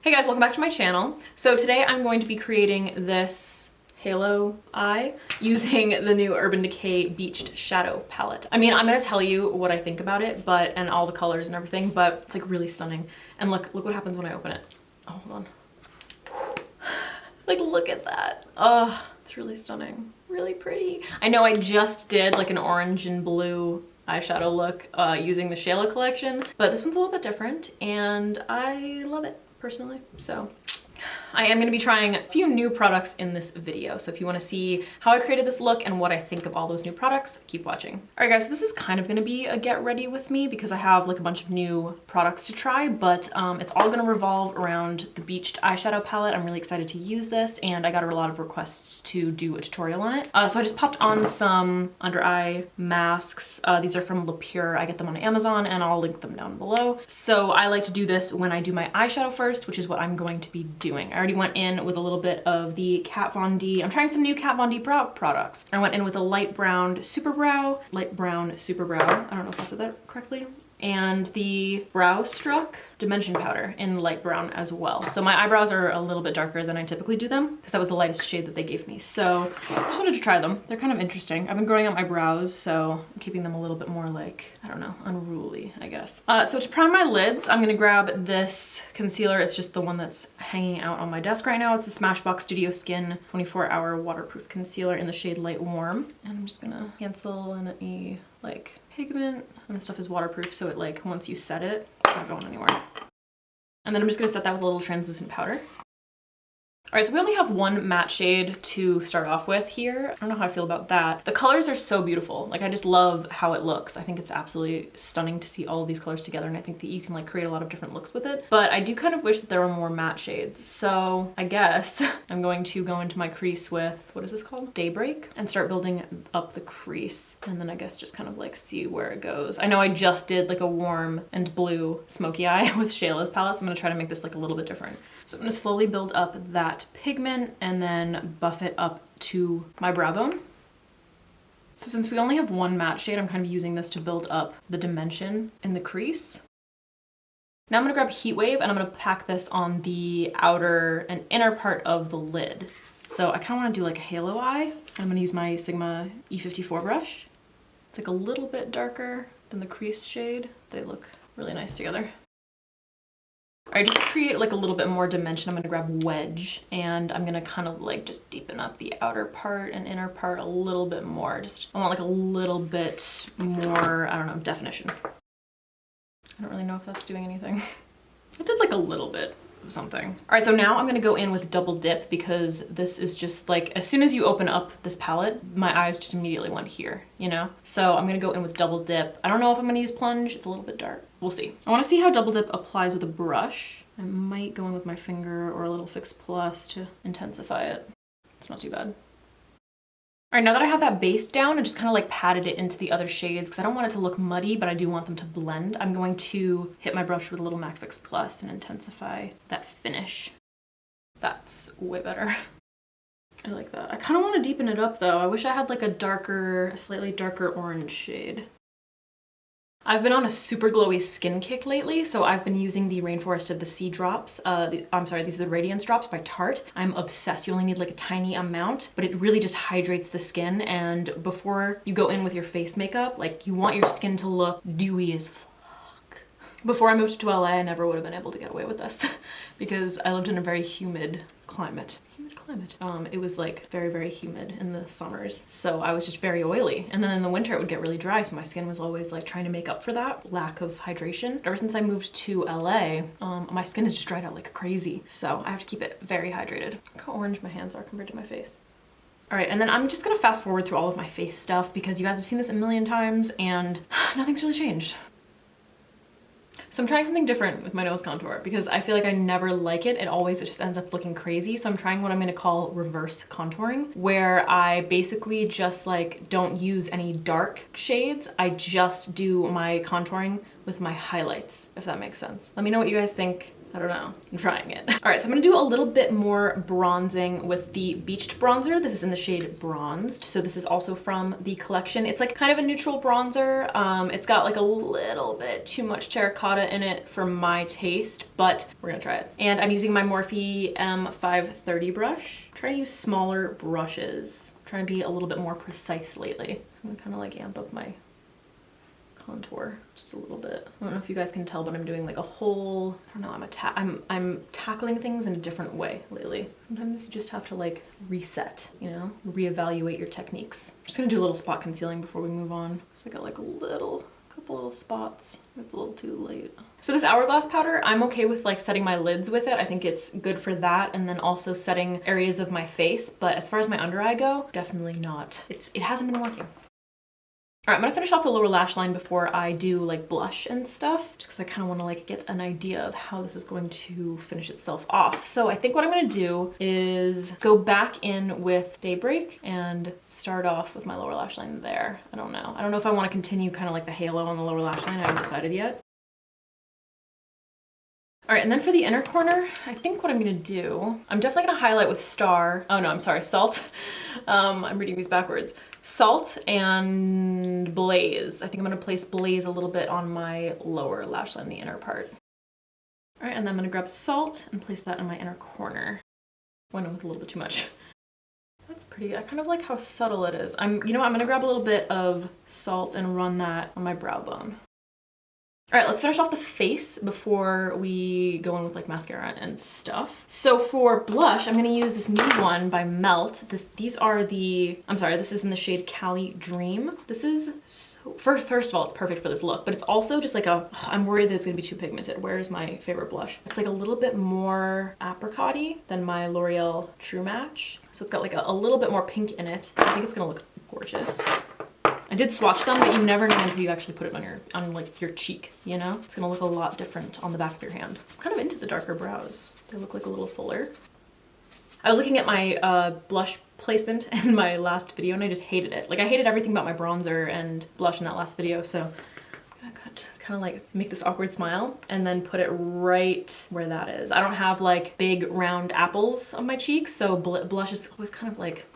Hey guys, welcome back to my channel. So today I'm going to be creating this halo eye using the new Urban Decay Beached Shadow Palette. I mean, I'm gonna tell you what I think about it, and all the colors and everything, but it's like really stunning. And look what happens when I open it. Oh, hold on. Like, look at that. Oh, it's really stunning. Really pretty. I know I just did like an orange and blue eyeshadow look using the Shayla collection, but this one's a little bit different and I love it personally. So I am going to be trying a few new products in this video. So if you want to see how I created this look and what I think of all those new products, keep watching. All right guys, so this is kind of going to be a get ready with me because I have like a bunch of new products to try, but it's all going to revolve around the Beached eyeshadow palette. I'm really excited to use this and I got a lot of requests to do a tutorial on it. So I just popped on some under eye masks. These are from Le Pure. I get them on Amazon and I'll link them down below. So I like to do this when I do my eyeshadow first, which is what I'm going to be doing. I already went in with a little bit of the Kat Von D. I'm trying some new Kat Von D products. I went in with a light brown super brow. I don't know if I said that correctly. And the Brow Struck Dimension Powder in light brown as well. So my eyebrows are a little bit darker than I typically do them because that was the lightest shade that they gave me. So I just wanted to try them. They're kind of interesting. I've been growing out my brows, so I'm keeping them a little bit more like, I don't know, unruly, I guess. So to prime my lids, I'm gonna grab this concealer. It's just the one that's hanging out on my desk right now. It's the SMASHBOX Studio Skin 24-Hour Waterproof Concealer in the shade Light Warm. And I'm just gonna cancel any like pigment, and this stuff is waterproof, so it like once you set it, it's not going anywhere. And then I'm just gonna set that with a little translucent powder. All right, so we only have one matte shade to start off with here. I don't know how I feel about that. The colors are so beautiful. Like, I just love how it looks. I think it's absolutely stunning to see all of these colors together, and I think that you can like create a lot of different looks with it. But I do kind of wish that there were more matte shades. So I guess I'm going to go into my crease with, what is this called? Daybreak, and start building up the crease. And then I guess just kind of like see where it goes. I know I just did like a warm and blue smoky eye with Shayla's palette, so I'm gonna try to make this like a little bit different. So I'm gonna slowly build up that pigment and then buff it up to my brow bone. So since we only have one matte shade, I'm kind of using this to build up the dimension in the crease. Now I'm gonna grab Heat Wave and I'm gonna pack this on the outer and inner part of the lid. So I kind of want to do like a halo eye. I'm gonna use my Sigma E54 brush. It's like a little bit darker than the crease shade. They look really nice together. All right, just to create like a little bit more dimension, I'm gonna grab Wedge and I'm gonna kind of like just deepen up the outer part and inner part a little bit more. I want like a little bit more, I don't know, definition. I don't really know if that's doing anything. I did like a little bit of something. All right, so now I'm gonna go in with Double Dip because this is just like, as soon as you open up this palette, my eyes just immediately went here, you know? So I'm gonna go in with Double Dip. I don't know if I'm gonna use Plunge, it's a little bit dark. We'll see. I wanna see how Double Dip applies with a brush. I might go in with my finger or a little Fix Plus to intensify it. It's not too bad. All right, now that I have that base down, I just kind of like patted it into the other shades because I don't want it to look muddy, but I do want them to blend. I'm going to hit my brush with a little MAC Fix Plus and intensify that finish. That's way better. I like that. I kind of want to deepen it up though. I wish I had like a slightly darker orange shade. I've been on a super glowy skin kick lately, so I've been using the Rainforest of the Sea drops. I'm sorry, these are the Radiance drops by Tarte. I'm obsessed. You only need like a tiny amount, but it really just hydrates the skin. And before you go in with your face makeup, like you want your skin to look dewy as fuck. Before I moved to LA, I never would have been able to get away with this because I lived in a very humid climate. It was like very, very humid in the summers. So I was just very oily. And then in the winter it would get really dry. So my skin was always like trying to make up for that lack of hydration. Ever since I moved to LA, my skin has just dried out like crazy. So I have to keep it very hydrated. Look how orange my hands are compared to my face. All right, and then I'm just gonna fast forward through all of my face stuff because you guys have seen this a million times and nothing's really changed. So I'm trying something different with my nose contour because I feel like I never like it. It just ends up looking crazy. So I'm trying what I'm gonna call reverse contouring, where I basically just like don't use any dark shades. I just do my contouring with my highlights, if that makes sense. Let me know what you guys think I don't know. I'm trying it. All right, so I'm gonna do a little bit more bronzing with the Beached bronzer. This is in the shade Bronzed. So this is also from the collection. It's like kind of a neutral bronzer. It's got like a little bit too much terracotta in it for my taste, but we're gonna try it. And I'm using my Morphe M530 brush. Try to use smaller brushes. I'm trying to be a little bit more precise lately. So I'm gonna kind of like amp up my contour just a little bit. I don't know if you guys can tell, but I'm doing like a whole, I don't know, I'm tackling things in a different way lately. Sometimes you just have to like reset, you know, reevaluate your techniques. I'm just gonna do a little spot concealing before we move on. So I got like couple little spots. It's a little too late. So this Hourglass powder, I'm okay with like setting my lids with it. I think it's good for that, and then also setting areas of my face. But as far as my under eye go, definitely not. It hasn't been working. All right, I'm gonna finish off the lower lash line before I do like blush and stuff, just because I kind of want to like get an idea of how this is going to finish itself off. So I think what I'm gonna do is go back in with Daybreak and start off with my lower lash line there. I don't know. I don't know if I want to continue kind of like the halo on the lower lash line. I haven't decided yet. All right, and then for the inner corner, I think what I'm gonna do, I'm definitely gonna highlight with Salt. I'm reading these backwards. Salt and Blaze. I think I'm gonna place Blaze a little bit on my lower lash line, the inner part. All right, and then I'm gonna grab Salt and place that in my inner corner. Went in with a little bit too much. That's pretty. I kind of like how subtle it is. You know what, I'm gonna grab a little bit of Salt and run that on my brow bone. All right, let's finish off the face before we go in with like mascara and stuff. So for blush, I'm gonna use this new one by Melt. This is in the shade Cali Dream. This is so, first of all, it's perfect for this look, but it's also just like I'm worried that it's gonna be too pigmented. Where's my favorite blush? It's like a little bit more apricot-y than my L'Oreal True Match. So it's got like a little bit more pink in it. I think it's gonna look gorgeous. I did swatch them, but you never know until you actually put it on like your cheek, you know? It's gonna look a lot different on the back of your hand. I'm kind of into the darker brows. They look like a little fuller. I was looking at my blush placement in my last video and I just hated it. Like I hated everything about my bronzer and blush in that last video, so I'm gonna kind of like make this awkward smile and then put it right where that is. I don't have like big round apples on my cheeks, so blush is always kind of like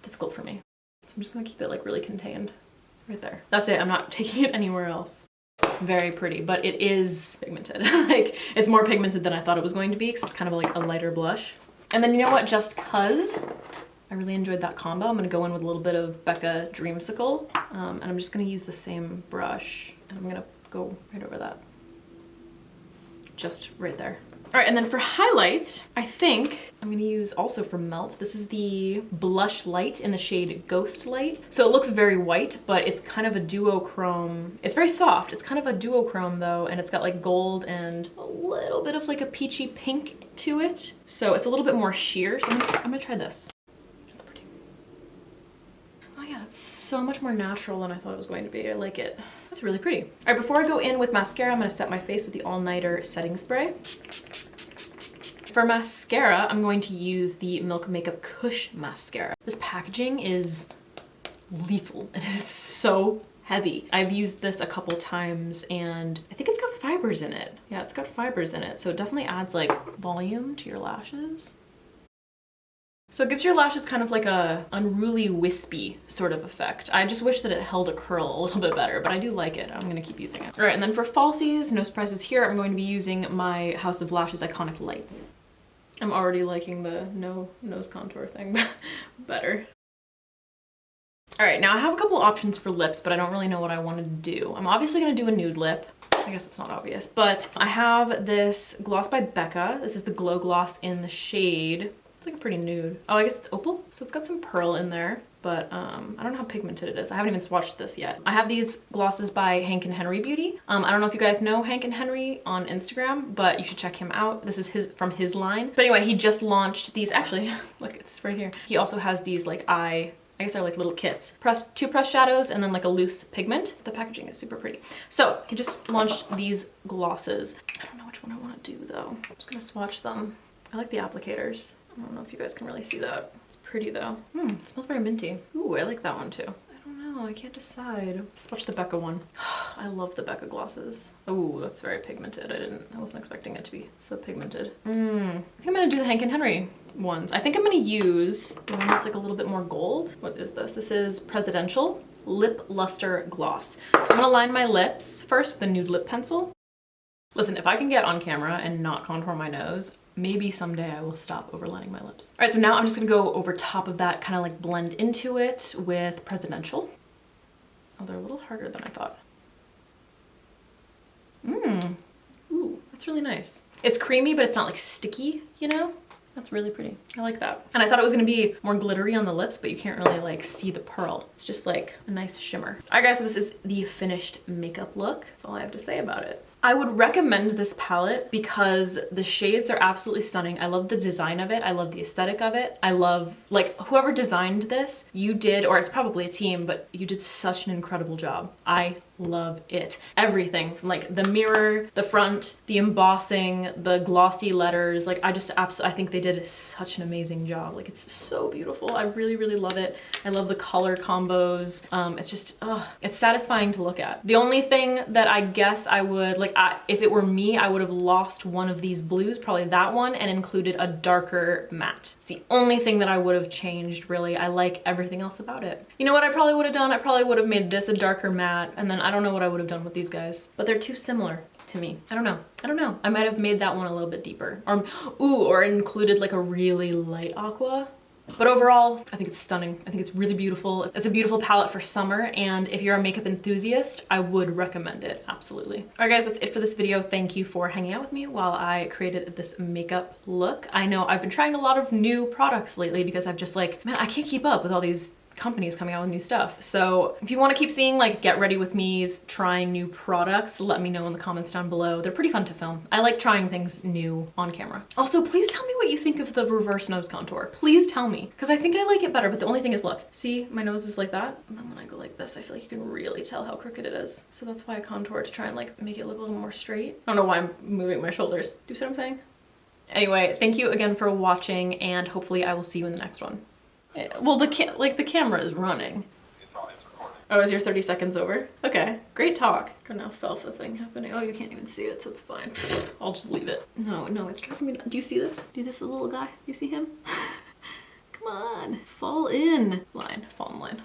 difficult for me. So I'm just gonna keep it like really contained. Right there. That's it. I'm not taking it anywhere else. It's very pretty, but it is pigmented. Like, it's more pigmented than I thought it was going to be because it's kind of like a lighter blush. And then you know what? Just cause I really enjoyed that combo, I'm gonna go in with a little bit of BECCA Dreamsicle, and I'm just gonna use the same brush, and I'm gonna go right over that. Just right there. All right, and then for highlight, I think I'm gonna use also from Melt. This is the BLUSHLIGHT in the shade Ghostlight. So it looks very white, but it's kind of a duochrome. It's very soft. It's kind of a duochrome though, and it's got like gold and a little bit of like a peachy pink to it. So it's a little bit more sheer. So I'm gonna try this. That's pretty. Oh yeah, it's so much more natural than I thought it was going to be. I like it. That's really pretty. All right, before I go in with mascara, I'm gonna set my face with the All Nighter setting spray. For mascara, I'm going to use the Milk Makeup Kush mascara. This packaging is lethal. It is so heavy. I've used this a couple times and I think it's got fibers in it. Yeah, it's got fibers in it. So it definitely adds like volume to your lashes. So it gives your lashes kind of like a unruly wispy sort of effect. I just wish that it held a curl a little bit better, but I do like it. I'm gonna keep using it. All right, and then for falsies, no surprises here, I'm going to be using my House of Lashes Iconic Lights. I'm already liking the no nose contour thing better. All right, now I have a couple options for lips, but I don't really know what I want to do. I'm obviously gonna do a nude lip. I guess it's not obvious, but I have this gloss by BECCA. This is the Glow Gloss in the shade. It's like a pretty nude. Oh, I guess it's opal. So it's got some pearl in there, but I don't know how pigmented it is. I haven't even swatched this yet. I have these glosses by Hank and Henry Beauty. I don't know if you guys know Hank and Henry on Instagram, but you should check him out. This is from his line. But anyway, he just launched these, actually, look, it's right here. He also has these like I guess they're like little kits. Two pressed shadows and then like a loose pigment. The packaging is super pretty. So he just launched these glosses. I don't know which one I want to do though. I'm just gonna swatch them. I like the applicators. I don't know if you guys can really see that. It's pretty though. It smells very minty. Ooh, I like that one too. I don't know, I can't decide. Let's watch the BECCA one. I love the BECCA glosses. Oh, that's very pigmented. I wasn't expecting it to be so pigmented. I think I'm gonna do the Hank and Henry ones. I think I'm gonna use the one that's like a little bit more gold. What is this? This is Presidential Lip Luster Gloss. So I'm gonna line my lips first with a nude lip pencil. Listen, if I can get on camera and not contour my nose, maybe someday I will stop overlining my lips. All right, so now I'm just gonna go over top of that, kind of like blend into it with Presidential. Oh, they're a little harder than I thought. Ooh, that's really nice. It's creamy, but it's not like sticky, you know? That's really pretty. I like that. And I thought it was gonna be more glittery on the lips, but you can't really like see the pearl. It's just like a nice shimmer. All right guys, so this is the finished makeup look. That's all I have to say about it. I would recommend this palette because the shades are absolutely stunning. I love the design of it. I love the aesthetic of it. I love, like, whoever designed this, you did, or it's probably a team, but you did such an incredible job. I love it. Everything from like the mirror, the front, the embossing, the glossy letters. Like I just absolutely, I think they did such an amazing job. Like it's so beautiful. I really, really love it. I love the color combos. It's just, it's satisfying to look at. The only thing that I guess I would, like if it were me, I would have lost one of these blues, probably that one, and included a darker matte. It's the only thing that I would have changed really. I like everything else about it. You know what I probably would have done? I probably would have made this a darker matte, and then I don't know what I would have done with these guys, but they're too similar to me. I don't know. I might have made that one a little bit deeper, or included like a really light aqua. But overall, I think it's stunning. I think it's really beautiful. It's a beautiful palette for summer, and if you're a makeup enthusiast, I would recommend it, absolutely. All right guys, that's it for this video. Thank you for hanging out with me while I created this makeup look. I know I've been trying a lot of new products lately because I've just like, man, I can't keep up with all these companies coming out with new stuff. So if you want to keep seeing like get ready with me's trying new products, let me know in the comments down below. They're pretty fun to film. I like trying things new on camera. Also, please tell me what you think of the reverse nose contour. Please tell me, because I think I like it better, but the only thing is, look, see, my nose is like that, and then when I go like this, I feel like you can really tell how crooked it is. So that's why I contour, to try and like make it look a little more straight. I don't know why I'm moving my shoulders. Do you see what I'm saying? Anyway, thank you again for watching, and hopefully I will see you in the next one. Well, the camera is running. Oh, is your 30 seconds over? Okay, great talk. Got an alfalfa thing happening. Oh, you can't even see it, so it's fine. I'll just leave it. No, it's driving me nuts. Do you see this? Do this little guy? Do you see him? Come on, fall in line. Fall in line.